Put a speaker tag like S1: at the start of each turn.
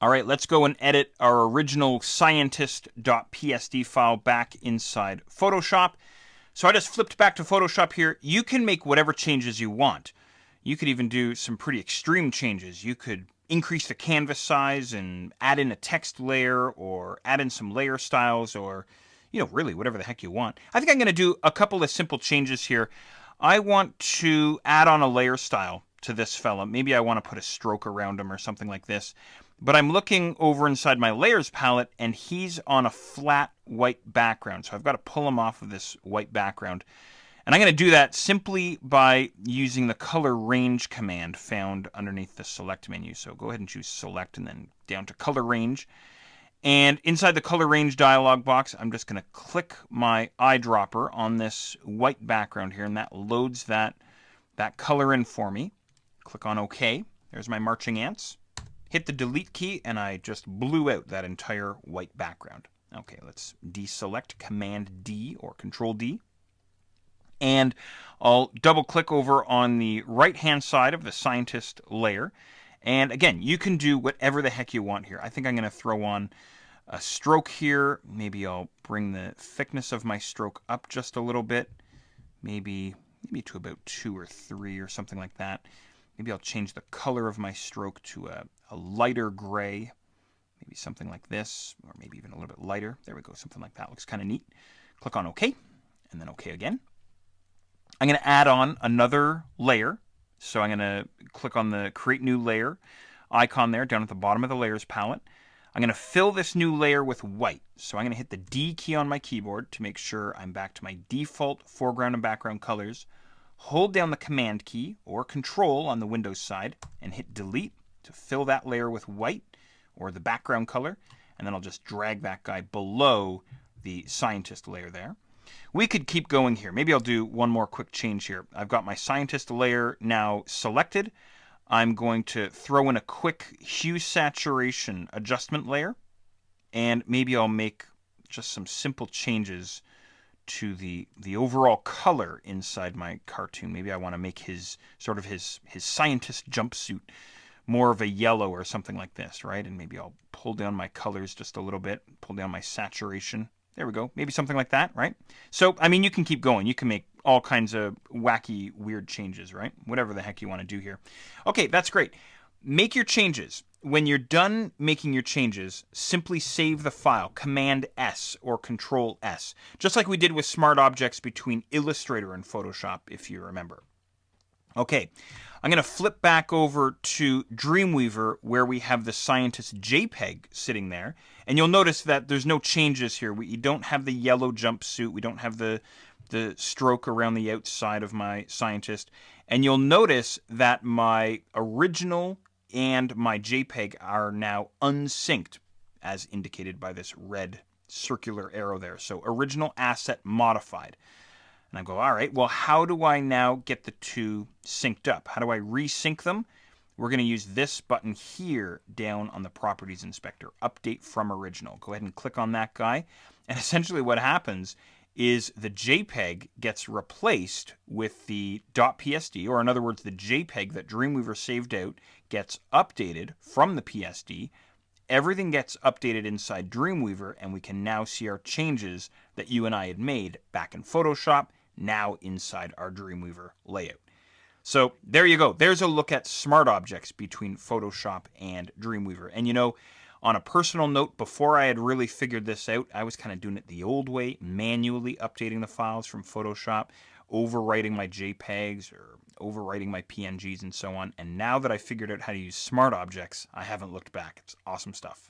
S1: All right, let's go and edit our original scientist.psd file back inside Photoshop. So I just flipped back to Photoshop here. You can make whatever changes you want. You could even do some pretty extreme changes. You could increase the canvas size and add in a text layer or add in some layer styles or, really whatever the heck you want. I think I'm going to do a couple of simple changes here. I want to add on a layer style to this fella. Maybe I want to put a stroke around him or something like this. But I'm looking over inside my layers palette and he's on a flat white background. So I've got to pull him off of this white background. And I'm going to do that simply by using the color range command found underneath the select menu. So go ahead and choose select and then down to color range. And inside the color range dialog box, I'm just going to click my eyedropper on this white background here, and that loads that color in for me. Click on OK. There's my marching ants. Hit the delete key, and I just blew out that entire white background. Okay, let's deselect, Command D or Control D. And I'll double click over on the right hand side of the scientist layer. And again, you can do whatever the heck you want here. I think I'm going to throw on a stroke here. Maybe I'll bring the thickness of my stroke up just a little bit. Maybe to about 2 or 3 or something like that. Maybe I'll change the color of my stroke to a lighter gray. Maybe something like this, or maybe even a little bit lighter. There we go, something like that. Looks kind of neat. Click on OK, and then OK again. I'm going to add on another layer. So I'm going to click on the Create New Layer icon there down at the bottom of the Layers palette. I'm going to fill this new layer with white. So I'm going to hit the D key on my keyboard to make sure I'm back to my default foreground and background colors. Hold down the Command key or Control on the Windows side and hit Delete to fill that layer with white or the background color. And then I'll just drag that guy below the Scientist layer there. We could keep going here. Maybe I'll do one more quick change here. I've got my Scientist layer now selected. I'm going to throw in a quick hue saturation adjustment layer. And maybe I'll make just some simple changes to the overall color inside my cartoon. Maybe I want to make his scientist jumpsuit more of a yellow or something like this, right? And maybe I'll pull down my colors just a little bit, pull down my saturation. There we go. Maybe something like that, right? So, I mean, you can keep going. You can make all kinds of wacky, weird changes, right? Whatever the heck you want to do here. Okay, that's great. Make your changes. When you're done making your changes, simply save the file, Command S or Control S, just like we did with Smart Objects between Illustrator and Photoshop, if you remember. Okay, I'm going to flip back over to Dreamweaver where we have the Scientist JPEG sitting there. And you'll notice that there's no changes here. We don't have the yellow jumpsuit. We don't have the stroke around the outside of my Scientist. And you'll notice that my original and my JPEG are now unsynced, as indicated by this red circular arrow there. So original asset modified. And I go, all right, well, how do I now get the two synced up? How do I resync them? We're going to use this button here down on the Properties Inspector, Update from Original. Go ahead and click on that guy. And essentially what happens is the JPEG gets replaced with the .psd, or in other words, the JPEG that Dreamweaver saved out gets updated from the PSD. Everything gets updated inside Dreamweaver, and we can now see our changes that you and I had made back in Photoshop, now inside our Dreamweaver layout. So there you go. There's a look at smart objects between Photoshop and Dreamweaver. And you know, on a personal note, before I had really figured this out, I was kind of doing it the old way, manually updating the files from Photoshop, overwriting my JPEGs or overwriting my PNGs and so on. And now that I figured out how to use smart objects, I haven't looked back. It's awesome stuff.